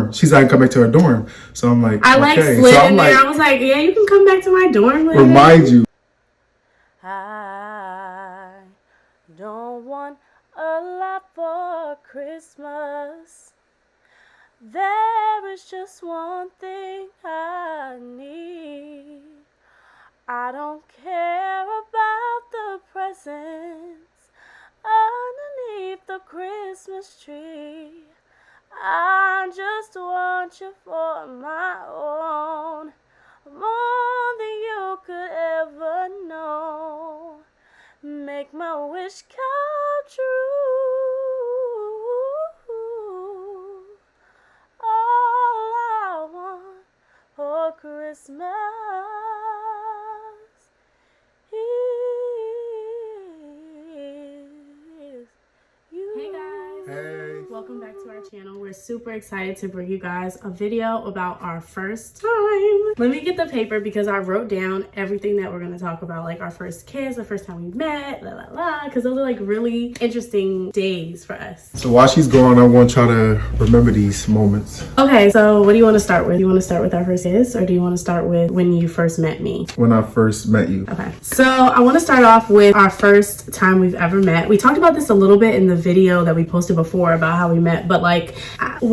dorm. She's like, come back to her dorm. So I'm like, I like okay. slid So in there. I was like, yeah, you can come back to my dorm later. Remind you. I don't want a lot for Christmas. There is just one thing I need. I don't care about the presents underneath the Christmas tree. I just want you for my own, more than you could ever know. Make my wish come true. All I want for Christmas is you. Hey guys. Hey. Welcome back to our channel. We're super excited to bring you guys a video about our first time. Let me get the paper because I wrote down everything that we're going to talk about, like our first kiss, the first time we met, because those are like really interesting days for us. So while she's gone, I'm going to try to remember these moments. Okay, so what do you want to start with? Do you want to start with our first kiss, or do you want to start with when you first met me? When I first met you. Okay, so I want to start off with our first time we've ever met. We talked about this a little bit in the video that we posted before about how we met, but like,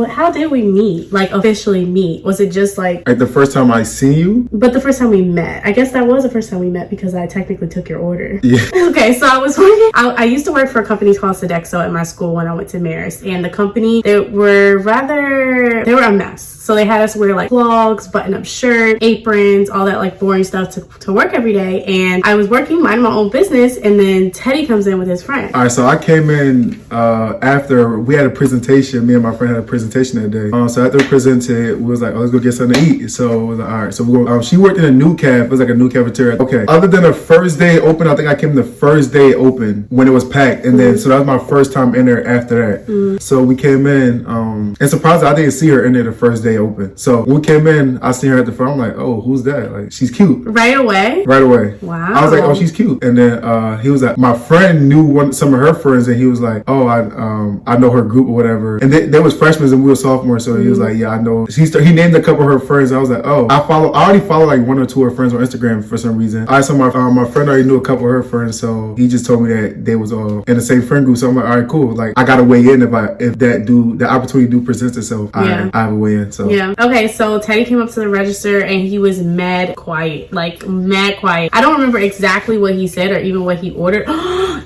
how did we meet? Like, officially meet? Was it just like the first time I seen you? But the first time we met, I guess that was the first time we met because I technically took your order. Yeah. Okay, so I was working, I used to work for a company called Sodexo at my school when I went to Marist, and the company, they were a mess. So they had us wear like clogs, button-up shirt, aprons, all that like boring stuff to work every day. And I was working, minding my own business, and then Teddy comes in with his friend. All right, so I came in after we had a presentation. Me and my friend had a presentation that day. So after we presented, we was like, oh, let's go get something to eat. So we was like, all right. So we go. She worked in a new caf. It was like a new cafeteria. Okay. Other than the first day open, I think I came the first day open when it was packed, and then so that was my first time in there after that. So we came in, and surprisingly, I didn't see her in there the first day open. So when we came in, I seen her at the front. I'm like, oh, who's that? Like, she's cute. Right away? Right away. Wow. I was like, oh, she's cute. And then he was like, my friend knew some of her friends, and he was like, oh, I know her group or whatever. And they was freshmen and we were sophomores, so he was like, yeah, I know. He named a couple of her friends. And I was like, oh, I already follow like one or two of her friends on Instagram for some reason. So my friend already knew a couple of her friends, so he just told me that they was all in the same friend group. So I'm like, all right, cool. Like, I gotta weigh in if the opportunity presents itself. Yeah. I have a weigh in. So yeah. Okay, so Teddy came up to the register and he was mad quiet. Like, mad quiet. I don't remember exactly what he said or even what he ordered.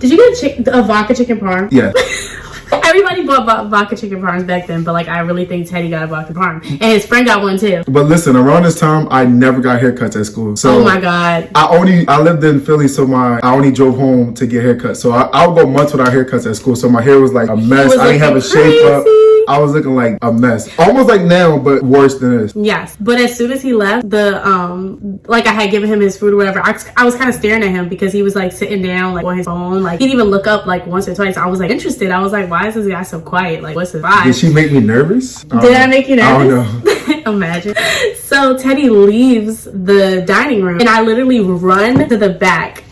Did you get a vodka chicken parm? Yeah. Everybody bought vodka chicken parms back then, but like, I really think Teddy got a vodka parm, and his friend got one too. But listen, around this time, I never got haircuts at school. So oh my god! I lived in Philly, so I only drove home to get haircuts. So I would go months without haircuts at school. So my hair was like a mess. I didn't have a shape up. I was looking like a mess, almost like now, but worse than this. Yes, but as soon as he left, like I had given him his food or whatever, I was kind of staring at him because he was like sitting down like on his phone, like he didn't even look up like once or twice. I was like interested. I was like, why is this guy so quiet? Like, what's his vibe? Did she make me nervous? Did I make you nervous? I don't know. Imagine. So Teddy leaves the dining room and I literally run to the back.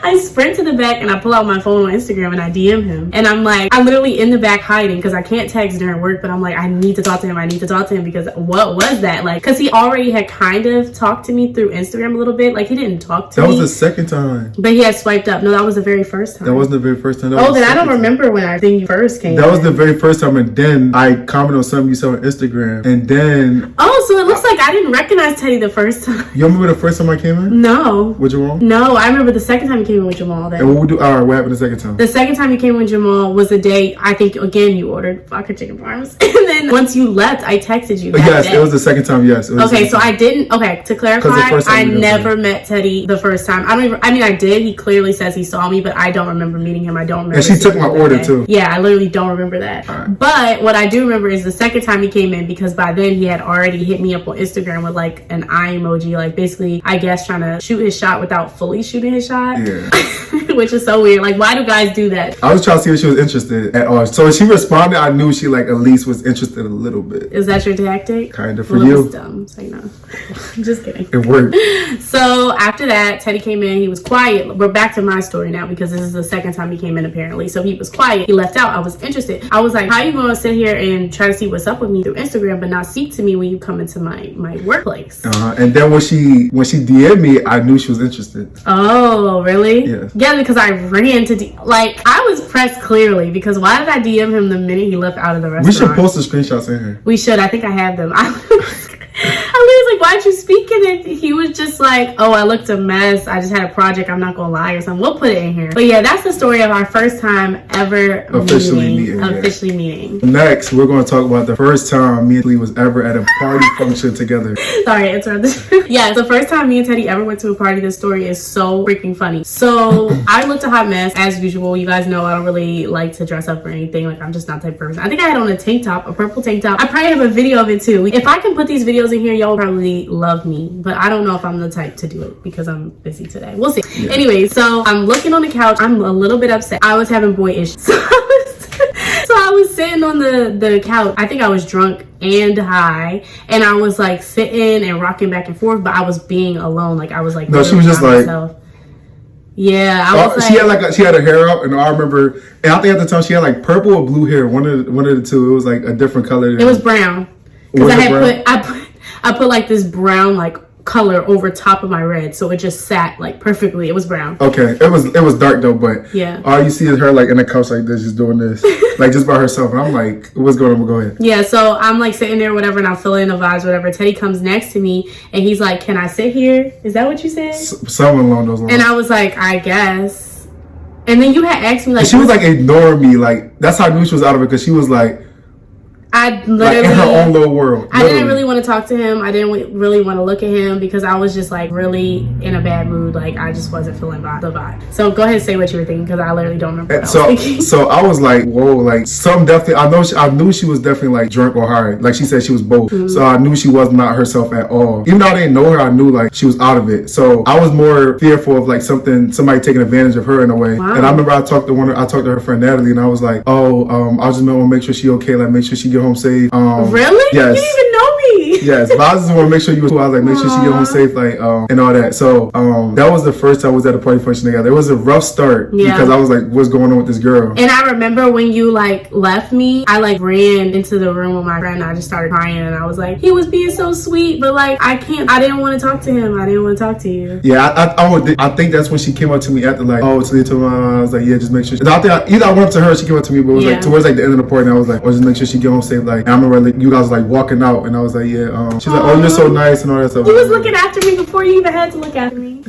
I sprint to the back and I pull out my phone on Instagram and I DM him. And I'm like, I'm literally in the back hiding because I can't text during work, but I'm like, I need to talk to him because what was that? Like, because he already had kind of talked to me through Instagram a little bit. Like, he didn't talk to me. That was the second time. But he had swiped up. No, that was the very first time. That wasn't the very first time. Oh, then I don't remember when I think you first came. That was the very first time, and then I commented on something you saw on Instagram, and then... Oh, so it looks like I didn't recognize Teddy the first time. You remember the first time I came in? No. With Jamal? No, I remember the second time you came in with Jamal. And what we do? All right, what happened the second time? The second time you came with Jamal was the day, I think, again, you ordered vodka chicken parms. And then once you left, I texted you that yes, day. It was the second time, yes. Okay, so I didn't, okay, to clarify, I never met Teddy the first time. I did. He clearly says he saw me, but I don't remember meeting him. I don't remember. And she took my order, too. Yeah, I literally don't remember that. Right. But what I do remember is the second time he came in, because by then he had already hit me up on Instagram with like an eye emoji, like basically, I guess, trying to shoot his shot without fully shooting his shot. Yeah. Which is so weird. Like, why do guys do that? I was trying to see if she was interested at all. So when she responded, I knew she like at least was interested a little bit. Is that your tactic? Kind of for well, you. It's dumb, so you know. I'm just kidding. It worked. So after that, Teddy came in. He was quiet. We're back to my story now because this is the second time he came in apparently. So he was quiet. He left out. I was interested. I was like, how you going to sit here and try to see what's up with me through Instagram, but not speak to me when you come into my workplace? And then when she DM'd me, I knew she was interested. Oh, really? Yeah. Yeah, because I ran to like I was pressed clearly because why did I DM him the minute he left out of the restaurant? We should post the screenshots in here. We should. I think I have them. I was like, why'd you speak in it? He was just like, oh, I looked a mess. I just had a project. I'm not gonna lie or something. We'll put it in here. But yeah, that's the story of our first time ever officially meeting. Next, we're going to talk about the first time me and Lee was ever at a party function together. Sorry, interrupted. Yeah, the first time me and Teddy ever went to a party. This story is so freaking funny. So I looked a hot mess as usual. You guys know I don't really like to dress up or anything. Like, I'm just not that type of person. I think I had on a tank top, a purple tank top. I probably have a video of it too. If I can put these videos in here, y'all will probably love me. But I don't know if I'm the type to do it because I'm busy today. We'll see. Yeah. Anyway, so I'm looking on the couch. I'm a little bit upset. I was having boy issues. So I was sitting on the couch. I think I was drunk and high, and I was like sitting and rocking back and forth, but I was being alone. Like I was like, no, she was just like myself. Yeah, I was she had her hair up, and I remember, and I think at the time she had like purple or blue hair, one of the two. It was like a different color. It was brown because I put like this brown like color over top of my red, so it just sat like perfectly. It was brown. Okay, it was dark though, but yeah, all you see is her like in the couch like this, just doing this, like just by herself. And I'm like, what's going on? Go ahead. Yeah, so I'm like sitting there, whatever, and I'm feeling the vibes, whatever. Teddy comes next to me, and he's like, "Can I sit here?" Is that what you said? Someone along those lines. And I was like, I guess. And then you had asked me like, and she was like ignoring me, like that's how I knew she was out of it because she was like. I literally, like in her own little world. I didn't really want to talk to him. I didn't really want to look at him because I was just like really in a bad mood. Like I just wasn't feeling the vibe. So go ahead and say what you were thinking because I literally don't remember. So I was like, whoa, like some definitely. I knew she was definitely like drunk or high. Like she said, she was both. Mm-hmm. So I knew she was not herself at all. Even though I didn't know her, I knew like she was out of it. So I was more fearful of like somebody taking advantage of her in a way. Wow. And I remember I talked to her friend Natalie, and I was like, I just want to make sure she okay. Like make sure she get home safe. Really? Yes. You didn't even know me. Yes, but I just want to make sure you was cool. I was like, make sure she get home safe, like, and all that. So, that was the first time I was at a party function together. It was a rough start because I was like, what's going on with this girl? And I remember when you like left me, I like ran into the room with my friend. I just started crying, and I was like, he was being so sweet, but like, I didn't want to talk to him. I didn't want to talk to you. Yeah, I think that's when she came up to me after like, I was like, yeah, just make sure. I think either I went up to her, or she came up to me, but it was like towards like the end of the party, and I was like, just make sure she get home safe. Like, and I remember like, you guys were like walking out, and I was like, yeah. She's like, oh, you're so nice and all that stuff. He was looking after me before you even had to look after me.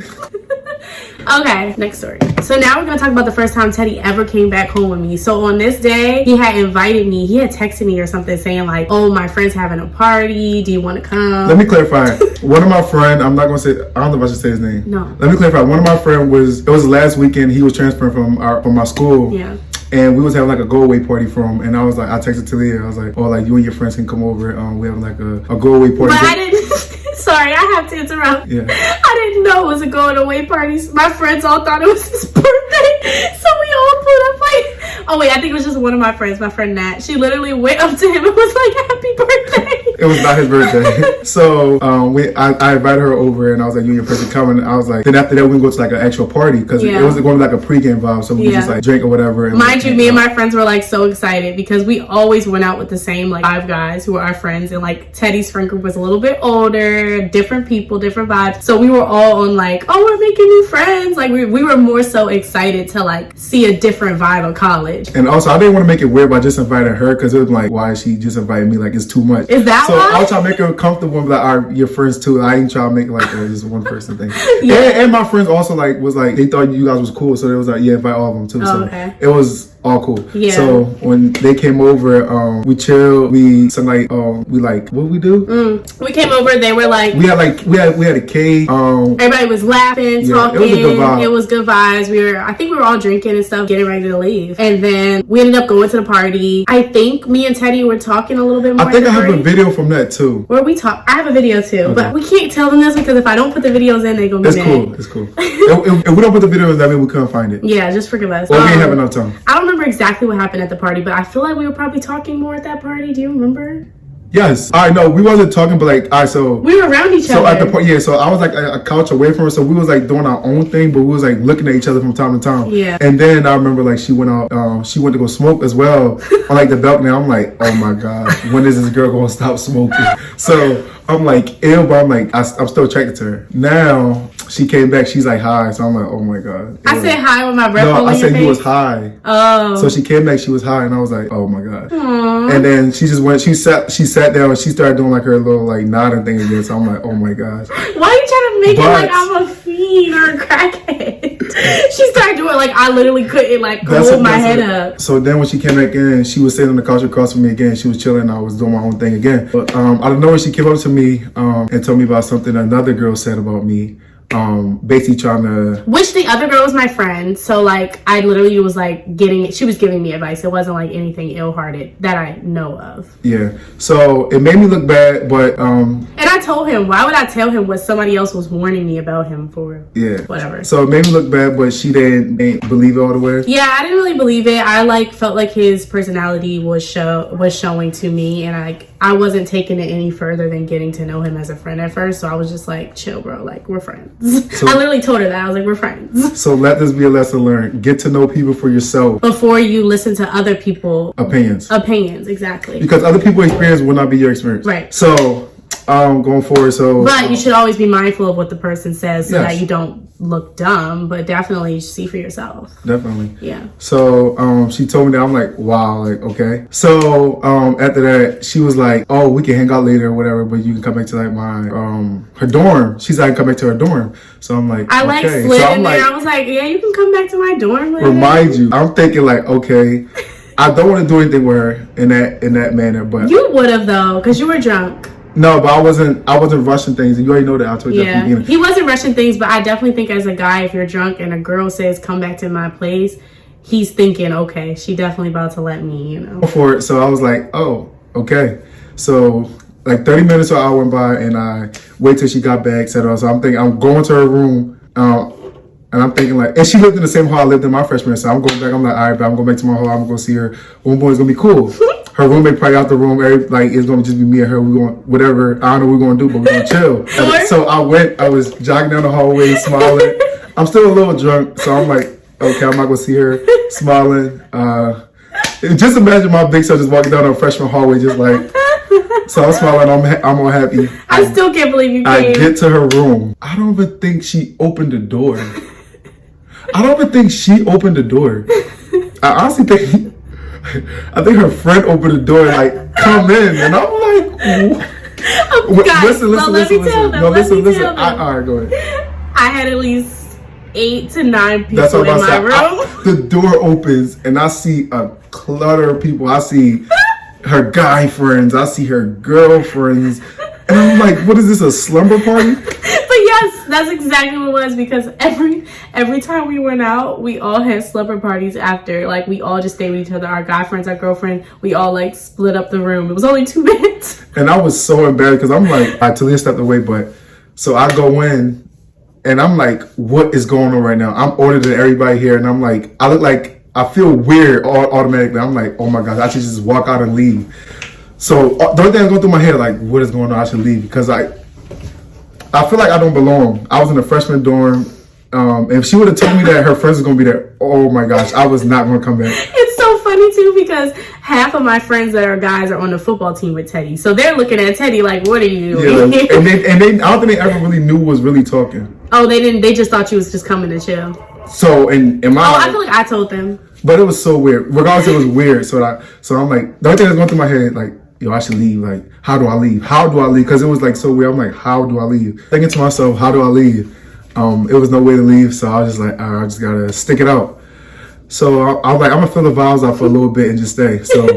Okay, next story. So now we're gonna talk about the first time Teddy ever came back home with me. So on this day, he had invited me. He had texted me or something saying like, oh, my friend's having a party. Do you want to come? Let me clarify. One of my friends, I'm not gonna say, I don't know if I should say his name. No. Let me clarify. One of my friends it was last weekend. He was transferring from my school. Yeah. And we was having like a go away party for him, and I was like, I texted Talia. I was like, oh, like you and your friends can come over. We have like a go away party. But I didn't. Sorry, I have to interrupt. Yeah. I didn't know it was a going away party. My friends all thought it was his birthday, so we all put up like. Oh wait, I think it was just one of my friends, my friend Nat. She literally went up to him and was like, "Happy birthday." It was not his birthday. So I invited her over, and I was like, you and your friends are coming. And I was like, then after that we go to like an actual party because it was going to like a pregame vibe, so we could just like drink or whatever. And mind you, me and my friends were like so excited because we always went out with the same like 5 guys who were our friends, and like Teddy's friend group was a little bit older, different people, different vibes. So we were all on like, oh, we're making new friends. Like we were more so excited to like see a different vibe of college. And also, I didn't want to make it weird by just inviting her because it was like, why is she just inviting me? Like it's too much. Is that so why? I was trying to make her comfortable and be like, all right, your friends too. I ain't trying to make it like just one person thing. And my friends also like was like they thought you guys was cool, so they was like, yeah, invite all of them too. So it was all cool. Yeah. So when they came over, we chilled. We some like we like what we do. We came over. They were like we had a cake. everybody was laughing, talking. It was a good vibe. It was good vibes. I think we were all drinking and stuff, getting ready to leave. And then we ended up going to the party. I think me and Teddy were talking a little bit more. I think at the I have party. a video from that too. Where we talk. I have a video too, Okay. but we can't tell them this because if I don't put the videos in, they're gonna be It's mad. cool. It's cool. if we don't put the video in, that means we couldn't find it. Yeah, just forgive us. Or we didn't have enough time. I don't remember exactly what happened at the party, but I feel like we were probably talking more at that party. Do you remember? Yes. I know we wasn't talking, but like, all right, so We were around each other. so at the point, so I was like a couch away from her, so we was like doing our own thing, but we was like looking at each other from time to time. Yeah. And then I remember like she went out, she went to go smoke as well on like the balcony. I'm like, oh my god, when is this girl gonna stop smoking? So I'm like, ew, but I'm like, I'm still attracted to her. Now she came back, she's like hi, so I'm like, oh my god. I Ew. said hi with my breath No, holding I your said face. you was high. Oh. So she came back, she was high, and I was like, oh my god. Aww. And then she just went, she sat down, and she started doing like her little like nodding thing again. So I'm like, oh my gosh. Why are you trying to make it But- like I'm a fiend or a crackhead? She started doing like I literally couldn't like hold my head up. So then when she came back in, she was sitting on the couch across from me again. She was chilling, and I was doing my own thing again. But out of nowhere, she came up to me and told me about something another girl said about me. Basically trying to, Which the other girl was my friend, so like I literally was like she was giving me advice. It wasn't like anything ill-hearted that I know of. yeah. So it made me look bad, but And I told him, why would I tell him what somebody else was warning me about him for? yeah, Whatever. So it made me look bad, but she didn't believe it all the way. Yeah, I didn't really believe it. I like felt like his personality was showing to me, and I wasn't taking it any further than getting to know him as a friend at first. So I was just like, chill, bro. Like, we're friends. I literally told her that. I was like, we're friends. So let this be a lesson learned. Get to know people for yourself. Before you listen to other people's Opinions. exactly. Because other people's experience will not be your experience. Right. So going forward, But you should always be mindful of what the person says so Yes. that you don't look dumb, but definitely see for yourself. Definitely. Yeah. So she told me that. I'm like, wow, like, okay. So after that, she was like, oh, we can hang out later or whatever, but you can come back to like my her dorm. She's like, come back to her dorm. So I'm like, I like okay. slid So in there. I was like, yeah, you can come back to my dorm later. remind you. I'm thinking like, okay, I don't want to do anything with her in that manner, but You would have though, because you were drunk. no, but I wasn't rushing things, and you already know that. I told you at the Yeah, beginning. he wasn't rushing things, but I definitely think as a guy, if you're drunk and a girl says, come back to my place, he's thinking, okay, she definitely about to let me, you know. For it, so I was like, oh, okay. So like 30 minutes or an hour went by, and I wait till she got back, etc. So I'm thinking, I'm going to her room, and I'm thinking like, and she lived in the same hall I lived in my freshman, so I'm going back. I'm like, all right, but I'm going back to my hall. I'm going to see her. Homeboy's gonna be cool. Her roommate probably out the room. Like it's gonna just be me and her. We going whatever. I don't know what we're gonna do, but we're gonna chill. Sure. So I was jogging down the hallway, smiling. I'm still a little drunk, so I'm like, okay, I'm not gonna see her smiling. Just imagine my big self just walking down a freshman hallway, just like. So I'm smiling. I'm all happy. I still can't believe you I came. get to her room. I don't even think she opened the door. I don't even think she opened the door. I honestly think. I think her friend opened the door and like, come in, and I'm like, what? Guys, listen. let me tell them. No, Let me listen. tell them. All right, go ahead. I had at least 8 to 9 people That's what in I'm my saying. room. The door opens and I see a clutter of people. I see her guy friends. I see her girlfriends. And I'm like, what is this, a slumber party? But yes, that's exactly what it was, because every time we went out, we all had slumber parties after. Like, we all just stayed with each other. Our guy friends, our girlfriend, we all like split up the room. It was only 2 minutes. And I was so embarrassed because I'm like, Talia stepped away, but so I go in and I'm like, what is going on right now? I'm older than everybody here, and I'm like, I look like, I feel weird automatically. I'm like, oh my gosh, I should just walk out and leave. So the only thing that's going through my head, like, what is going on? I should leave, because I feel like I don't belong. I was in a freshman dorm. If she would have told me that her friends was going to be there, oh my gosh, I was not going to come back. It's so funny too, because half of my friends that are guys are on the football team with Teddy. So they're looking at Teddy like, what are you doing? Yeah, and they, I don't think they ever really knew was really talking. Oh, they didn't. They just thought you was just coming to chill. So in my, Oh, I feel like I told them. but it was so weird. Regardless, it was weird. So I'm like, the only thing that's going through my head, like, yo, I should leave. Like, how do I leave? How do I leave? Because it was like so weird. I'm like, how do I leave? Thinking to myself, how do I leave? It was no way to leave, so I was just like, I just gotta stick it out. So I was like, I'm gonna feel the vibes out for a little bit and just stay. So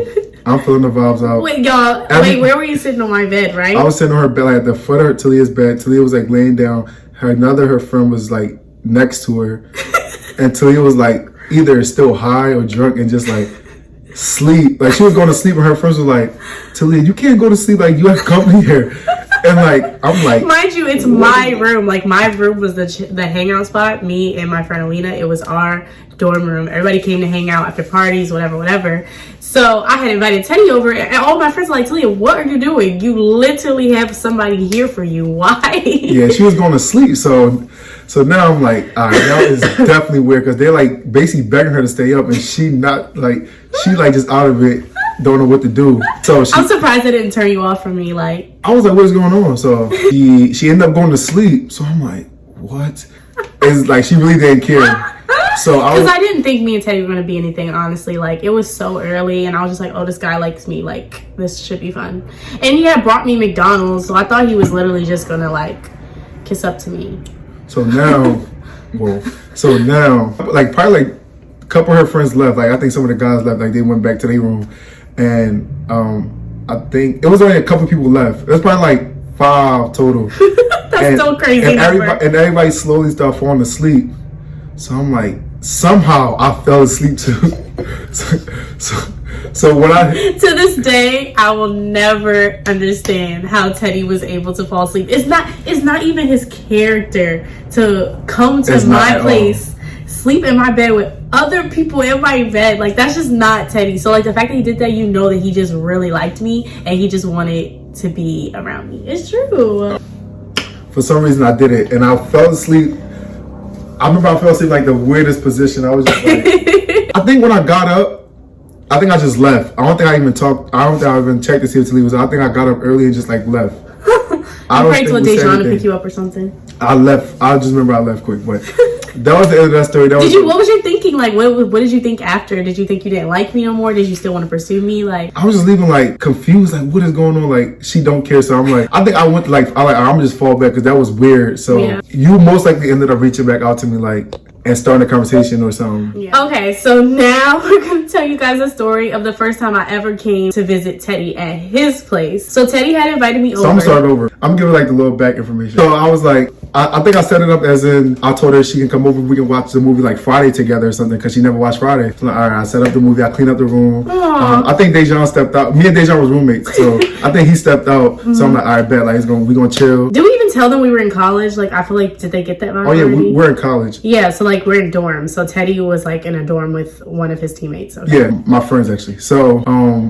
I'm feeling the vibes out. Wait, y'all. Where were you sitting on my bed, right? I was sitting on her bed, like at the foot of Talia's bed. Talia was like laying down. Her friend was like next to her. And Talia was like either still high or drunk and just like sleep. Like she was going to sleep and her friends were like, Talia, you can't go to sleep. Like you have company here. And like, I'm like, mind you, it's my room. Like my room was the hangout spot. Me and my friend Alina, it was our dorm room. Everybody came to hang out after parties, whatever. So I had invited Teddy over, and all my friends were like, Talia, what are you doing? You literally have somebody here for you. Why? Yeah, she was going to sleep. So now I'm like, all right, that is definitely weird because they're like basically begging her to stay up, and she just out of it. Don't know what to do. So I'm surprised it didn't turn you off from me. Like I was like, what's going on? So she ended up going to sleep. So I'm like, what? It's like she really didn't care. So I didn't think me and Teddy were gonna be anything, honestly. Like it was so early, and I was just like, oh, this guy likes me. Like this should be fun. And he had brought me McDonald's, so I thought he was literally just gonna like kiss up to me. So now, like probably like a couple of her friends left. Like I think some of the guys left. Like they went back to their room. And I think it was only a couple people left. It was probably like 5 total. That's so crazy. And everybody slowly started falling asleep. So I'm like, somehow I fell asleep too. so when to this day, I will never understand how Teddy was able to fall asleep. It's not even his character to come to my place, sleep in my bed with other people in my bed. Like that's just not Teddy. So like the fact that he did that, you know that he just really liked me and he just wanted to be around me. It's true. For some reason I did it and I fell asleep. I remember I fell asleep like the weirdest position. I was just like I think when I got up, I think I just left. I don't think I even talked. I don't think I even checked to see if Talia was. I think I got up early and just like left. I prayed to Dejan to pick you up or something. I left. I just remember I left quick, but that was the end of that story. What was your thinking? Like, what did you think after? Did you think you didn't like me no more? Did you still want to pursue me? Like, I was just leaving like confused. Like, what is going on? Like, she don't care. So I'm like, I think I went to like, I'm just fall back because that was weird. So yeah. You most likely ended up reaching back out to me like and starting a conversation or something. Yeah. Okay, so now we're gonna tell you guys a story of the first time I ever came to visit Teddy at his place. So Teddy had invited me over. So I'm gonna start over. I'm giving like the little back information. So I was like, I think I set it up as in I told her she can come over. We can watch the movie like Friday together or something because she never watched Friday. So like, all right, I set up the movie. I cleaned up the room. I think Dejan stepped out. Me and Dejan was roommates, so I think he stepped out. So I'm like, all right, bet. Like we gonna chill. Did we even tell them we were in college? Like I feel like did they get that vibe? Oh yeah, we're in college. Yeah, so like we're in dorms. So Teddy was like in a dorm with one of his teammates. Okay? Yeah, my friends actually. So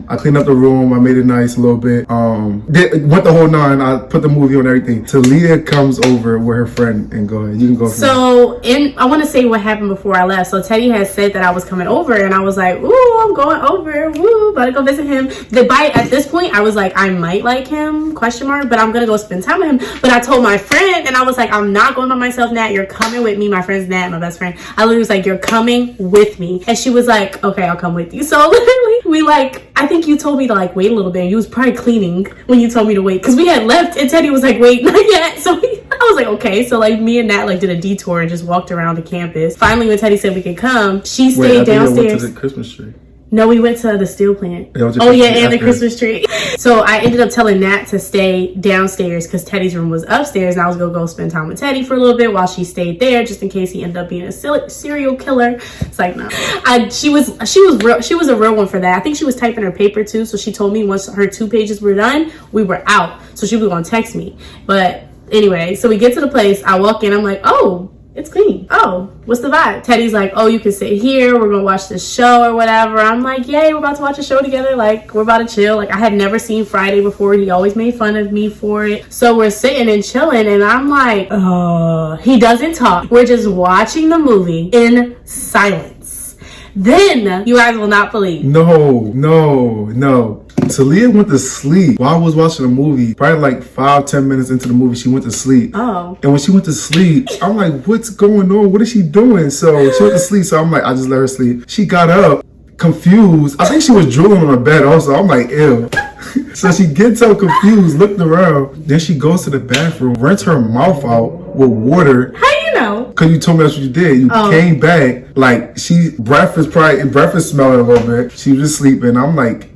I cleaned up the room. I made it nice a little bit. Went the whole 9. I put the movie on everything. Talia comes over with her friend and go ahead. You can go. So I want to say what happened before I left. So Teddy had said that I was coming over, and I was like, "Ooh, I'm going over. Woo, about to go visit him." At this point, I was like, I might like him? But I'm gonna go spend time with him. But I told my friend, and I was like, I'm not going by myself, Nat. You're coming with me. My friend's Nat, my best friend. I literally was like, you're coming with me, and she was like, okay, I'll come with you. So literally, I think you told me to like wait a little bit. You was probably cleaning when you told me to wait because we had left, and Teddy was like, wait, not yet. So I was like, okay. So like me and Nat like did a detour and just walked around the campus. Finally, when Teddy said we could come, she stayed downstairs. Went to the Christmas tree. No, we went to the steel plant. And the Christmas tree. So I ended up telling Nat to stay downstairs because Teddy's room was upstairs, and I was gonna go spend time with Teddy for a little bit while she stayed there, just in case he ended up being a serial killer. It's like no, she was a real one for that. I think she was typing her paper too, so she told me once her 2 pages were done, we were out. So she was gonna text me. But anyway, so we get to the place. I walk in. I'm like, oh. It's clean. Oh, what's the vibe? Teddy's like, oh, you can sit here. We're gonna watch this show or whatever. I'm like, yay, we're about to watch a show together. Like, we're about to chill. Like, I had never seen Friday before. He always made fun of me for it. So we're sitting and chilling, and I'm like, he doesn't talk. We're just watching the movie in silence. Then, you guys will not believe. No. Talia went to sleep while I was watching the movie. Probably like 5-10 minutes into the movie, she went to sleep. Oh. And when she went to sleep, I'm like, what's going on? What is she doing? So she went to sleep. So I'm like, I just let her sleep. She got up, confused. I think she was drooling on her bed also. I'm like, ew. So she gets up confused, looked around. Then she goes to the bathroom, rinse her mouth out with water. How you know? Cause you told me that's what you did. You came back, like, breath is smelling a little bit. She was just sleeping. I'm like,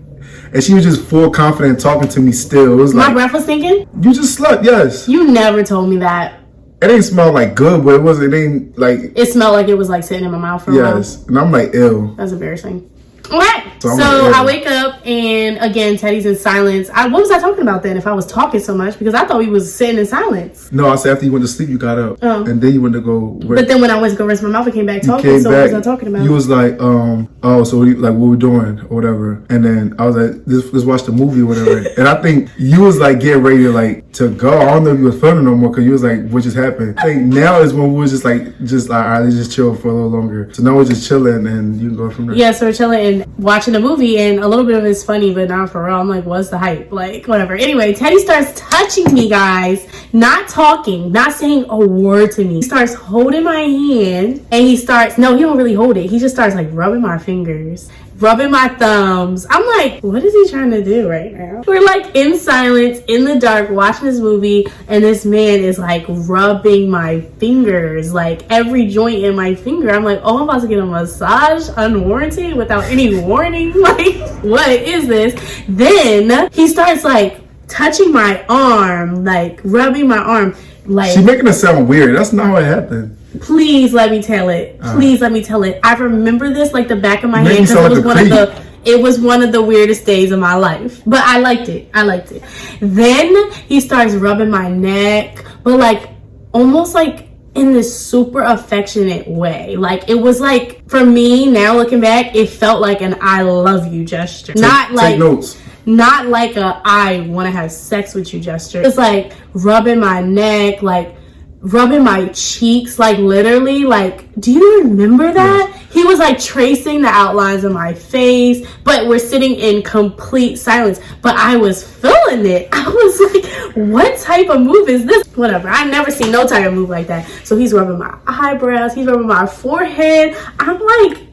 and she was just full confident talking to me still. It was My like, breath was stinking? You just slept, yes. You never told me that. It ain't smell like good, but it ain't like. It smelled like it was like sitting in my mouth for a while. Yes. And I'm like, ew. That's embarrassing. Okay, so like, I wake up and again Teddy's in silence. What was I talking about then if I was talking so much? Because I thought we was sitting in silence. No, I said after you went to sleep, you got up. And then you went to go. But then when I went to go rinse my mouth, I came back talking. So what was I talking about? You was like, so like what we doing or whatever. And then I was like, let's watch the movie or whatever. And I think you was like getting ready to go. I don't know if you was filming no more because you was like, what just happened? I think now is when we was just like, all right, let's just chill for a little longer. So now we're just chilling and you can go from there. Yeah, so we're chilling and watching the movie, and a little bit of it's funny, but not for real. I'm like, what's the hype? Like, whatever. Anyway, Teddy starts touching me, guys, not talking, not saying a word to me. He starts holding my hand, and he don't really hold it. He just starts like rubbing my fingers, rubbing my thumbs. I'm like, what is he trying to do right now? We're like in silence, in the dark, watching this movie, and this man is like rubbing my fingers, like every joint in my finger. I'm like, oh, I'm about to get a massage unwarranted without any warning. Like, what is this? Then he starts like touching my arm, like rubbing my arm. Like, she making it sound weird. That's not what happened. Please let me tell it. Please let me tell it. I remember this like the back of my hand because it was one of the weirdest days of my life. But I liked it. Then he starts rubbing my neck, but like almost like in this super affectionate way. Like it was like, for me now looking back, it felt like an I love you gesture. Take notes. Not like a I want to have sex with you gesture. It's like rubbing my neck, like rubbing my cheeks, like literally, like, do you remember that? Yes. He was like tracing the outlines of my face, but we're sitting in complete silence. But I was feeling it. I was like, what type of move is this? Whatever. I've never seen no type of move like that. So he's rubbing my eyebrows, he's rubbing my forehead. I'm like,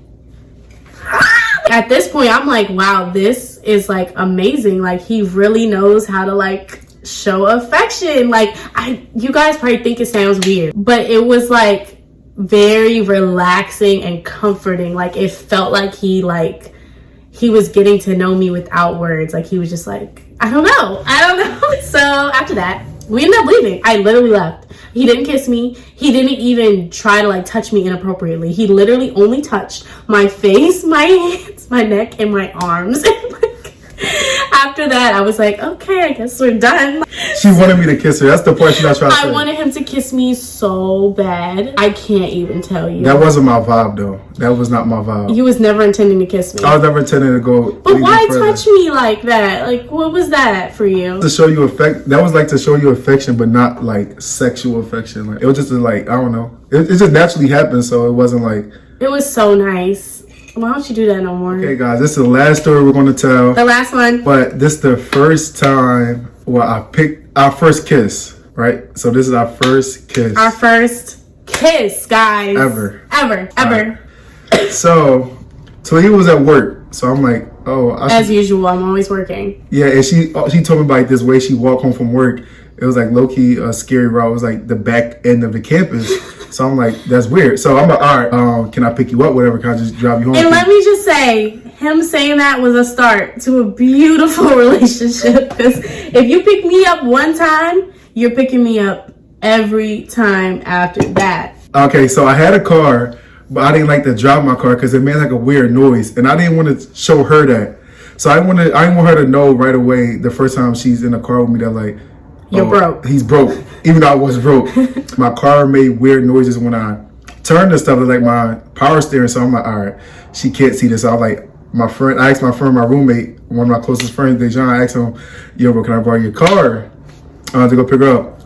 at this point, I'm like, wow, this is like amazing. Like, he really knows how to like show affection. Like, you guys probably think it sounds weird, but it was like very relaxing and comforting. Like, it felt like he was getting to know me without words. Like, he was just like, I don't know. So after that, we ended up leaving. I literally left. He didn't kiss me. He didn't even try to like touch me inappropriately. He literally only touched my face, my hands, my neck, and my arms. After that, I was like, okay, I guess we're done. She wanted me to kiss her. That's the part she's not trying to say. I wanted him to kiss me so bad. I can't even tell you. That wasn't my vibe, though. That was not my vibe. He was never intending to kiss me. I was never intending to go. But why touch me like that? Like, what was that for you? To show you that was like to show you affection, but not like sexual affection. Like, it was just like, I don't know. It just naturally happened, so it wasn't like. It was so nice. Why don't you do that no more? Okay, guys, this is the last story we're going to tell. The last one. But this is the first time where I picked our first kiss, right? So this is our first kiss. Our first kiss, guys. Ever. Right. So Talia was at work. So I'm like, oh. As usual, I'm always working. Yeah, and she told me about like, this way she walked home from work. It was like low-key a scary route. It was like the back end of the campus. So I'm like, that's weird. So I'm like, all right, can I pick you up, whatever? Can I just drive you home? And let me just say, him saying that was a start to a beautiful relationship. Because if you pick me up one time, you're picking me up every time after that. Okay, so I had a car, but I didn't like to drive my car because it made like a weird noise. And I didn't want to show her that. So I didn't want her to know right away the first time she's in a car with me that like, you're broke. He's broke. Even though I was broke. My car made weird noises when I turned and stuff. It was like my power steering. So I'm like, all right, she can't see this. So I was like, I asked my friend, my roommate, one of my closest friends, Dejan, I asked him, yo, bro, can I borrow your car to go pick her up?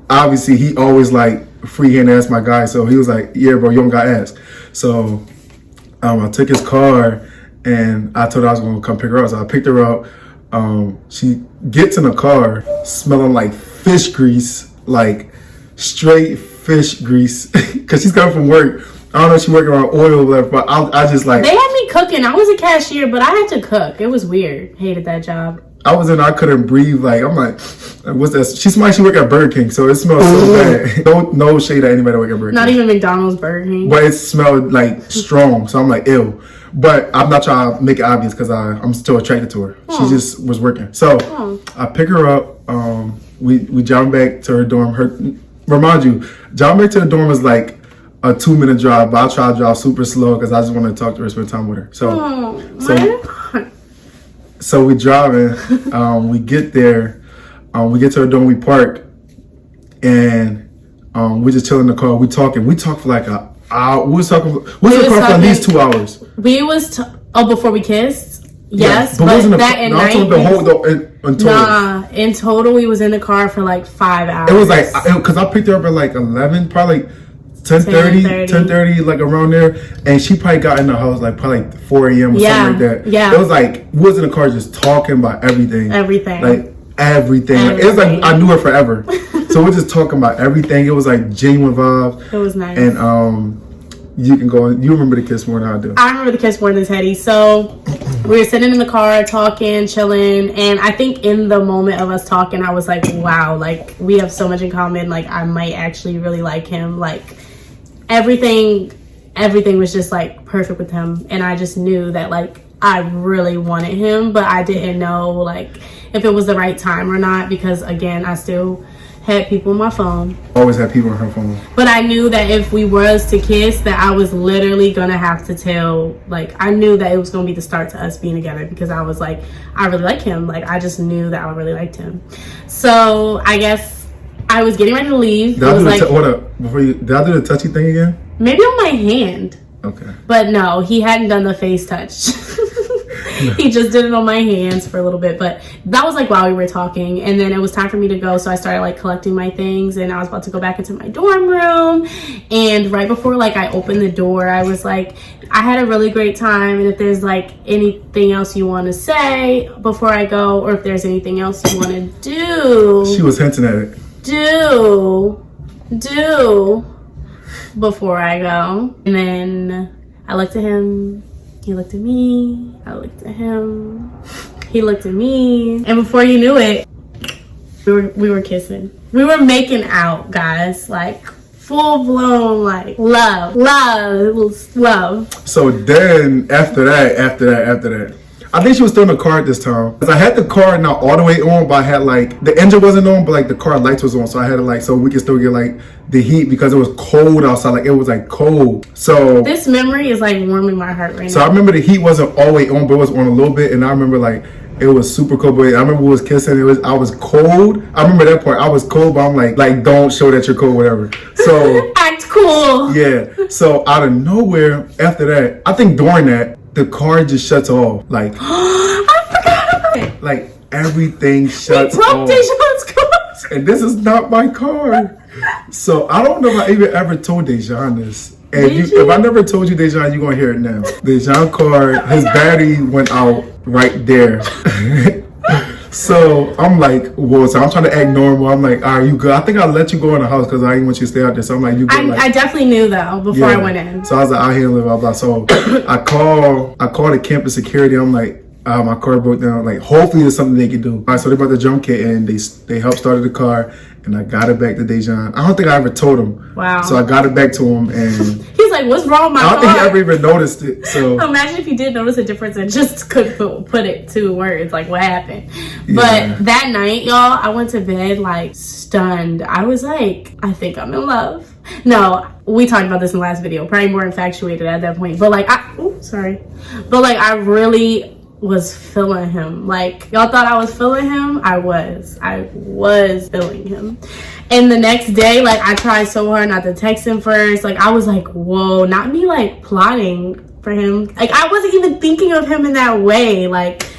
Obviously, he always like freehand asked my guy. So he was like, yeah, bro, you don't got to ask. So I took his car and I told her I was going to come pick her up. So I picked her up. She gets in the car smelling like fish grease, like straight fish grease, because she's coming from work. I don't know if she's working on oil or whatever, but I just like. They had me cooking. I was a cashier, but I had to cook. It was weird. Hated that job. I couldn't breathe. Like, I'm like, What's that? She's somebody, she work at Burger King, so it smells so bad. No shade at anybody that work at Burger King. Not even McDonald's, Burger King. But it smelled like strong, so I'm like, ew. But I'm not trying to make it obvious because I'm still attracted to her. She just was working. So I pick her up. We jump back to her dorm. Remind you, jump back to her dorm is like a 2-minute drive, but I try to drive super slow because I just want to talk to her, spend time with her. So we driving. We get there. We get to her dorm. We park, and we just chill in the car. We talk for like a hour. We was talking for at least 2 hours. Before we kissed. Yes, but that at night. In total, we was in the car for like 5 hours. It was like, because I picked her up at like 11, probably like 10:30, like around there. And she probably got in the house like probably like 4 a.m. or something like that. Yeah. It was like, we was in the car just talking about everything. Like everything. It was like, I knew her forever. So we're just talking about everything. It was like genuine vibes. It was nice. And you can go, you remember the kiss more than I do. I remember the kiss more than Teddy. So we were sitting in the car talking, chilling, and I think in the moment of us talking, I was like, wow, like we have so much in common. Like I might actually really like him. Like everything was just like perfect with him, and I just knew that like I really wanted him, but I didn't know like if it was the right time or not, because again, I still had people on my phone. Always had people on her phone. But I knew that if we was to kiss, that I was literally gonna have to tell, like, I knew that it was gonna be the start to us being together, because I was like, I really like him. Like, I just knew that I really liked him. So I guess I was getting ready to leave. Did I do the touchy thing again? Maybe on my hand. Okay. But no, he hadn't done the face touch. He just did it on my hands for a little bit, but that was like while we were talking, and then it was time for me to go, so I started like collecting my things, and I was about to go back into my dorm room, and right before like I opened the door, I was like, I had a really great time, and if there's like anything else you want to say before I go, or if there's anything else you want to do, she was hinting at it, do before I go. And then I looked at him, he looked at me, I looked at him, he looked at me, and before you knew it, we were kissing. We were making out, guys, like full blown, like love. So then after that, I think she was still in the car at this time, because I had the car not all the way on, but I had like the engine wasn't on, but like the car lights was on, so I had to like, so we could still get like the heat, because it was cold outside. Like it was like cold. So this memory is like warming my heart right now. So I remember the heat wasn't all the way on, but it was on a little bit, and I remember like it was super cold. But I remember we was kissing. I was cold. I remember that part. I was cold, but I'm like don't show that you're cold, whatever. So act cool. Yeah. So out of nowhere, after that, I think during that, the car just shuts off. Like I forgot about it. Like everything shuts off. Dejan's car. And this is not my car. So I don't know if I even ever told Dejan this. And if I never told you, Dejan, you're gonna hear it now. Dejan's car, his battery went out right there. So I'm like, whoa, so I'm trying to act normal. I'm like, all right, you good? I think I let you go in the house because I didn't want you to stay out there. So I'm like, you good? I definitely knew though before I went in. So I was like, I'll handle it, blah, blah. So I called the campus security. I'm like, my car broke down. Like, hopefully there's something they can do. All right, so they brought the jump kit in. They helped started the car, and I got it back to Dejan. I don't think I ever told him. Wow. So I got it back to him, and he's like, what's wrong with my car? I don't think he ever even noticed it. So imagine if you did notice a difference and just couldn't put it to words, like what happened. Yeah. But that night, y'all, I went to bed like stunned. I was like, I think I'm in love. No, we talked about this in the last video. Probably more infatuated at that point. But like, I really was feeling him. Like, y'all thought I was feeling him? I was feeling him. And the next day, like, I tried so hard not to text him first. Like, I was like, whoa, not me like plotting for him. Like, I wasn't even thinking of him in that way. Like,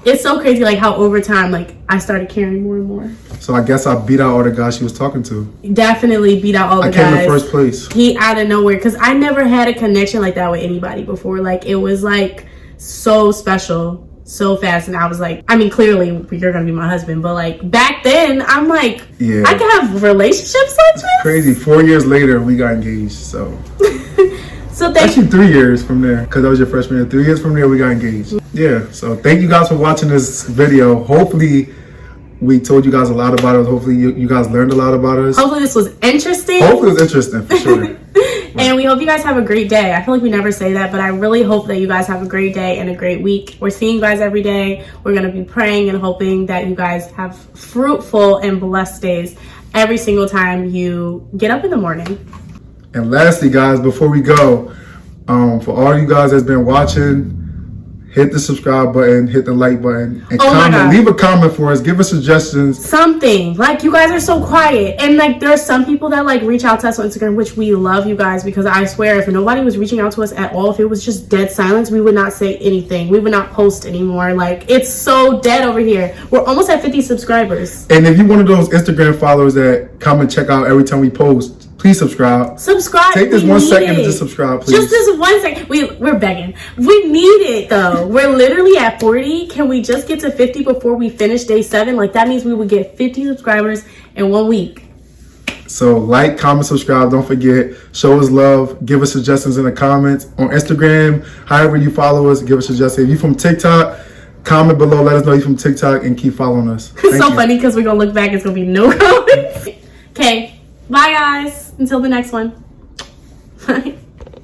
it's so crazy, like, how over time, like, I started caring more and more. So I guess I beat out all the guys she was talking to. Definitely beat out all the guys. I came in first place. He out of nowhere, because I never had a connection like that with anybody before. Like, it was like so special, so fast. And I was like, I mean, clearly you're gonna be my husband, but like back then I'm like, yeah, I can have relationships like this. Crazy. 4 years later we got engaged. So Actually 3 years from there, because that was your freshman year. 3 years from there we got engaged. Yeah. So thank you guys for watching this video. Hopefully We told you guys a lot about us. Hopefully you guys learned a lot about us. Hopefully this was interesting. Hopefully it was interesting for sure. And we hope you guys have a great day. I feel like we never say that, but I really hope that you guys have a great day and a great week. We're seeing you guys every day. We're going to be praying and hoping that you guys have fruitful and blessed days every single time you get up in the morning. And lastly, guys, before we go, for all you guys that's been watching, hit the subscribe button, hit the like button, and comment. Leave a comment for us. Give us suggestions. Something. Like, you guys are so quiet. And, like, there are some people that, like, reach out to us on Instagram, which we love you guys, because I swear, if nobody was reaching out to us at all, if it was just dead silence, we would not say anything. We would not post anymore. Like, it's so dead over here. We're almost at 50 subscribers. And if you're one of those Instagram followers that come and check out every time we post, please subscribe. Take this 1 second to just subscribe, please. Just this 1 second. We're begging. We need it, though. We're literally at 40. Can we just get to 50 before we finish day 7? Like, that means we would get 50 subscribers in 1 week. So like, comment, subscribe. Don't forget. Show us love. Give us suggestions in the comments. On Instagram, however you follow us, give us suggestions. If you're from TikTok, comment below. Let us know you're from TikTok and keep following us. It's so funny because we're going to look back. It's going to be no comments. Okay. Bye, guys. Until the next one. Bye.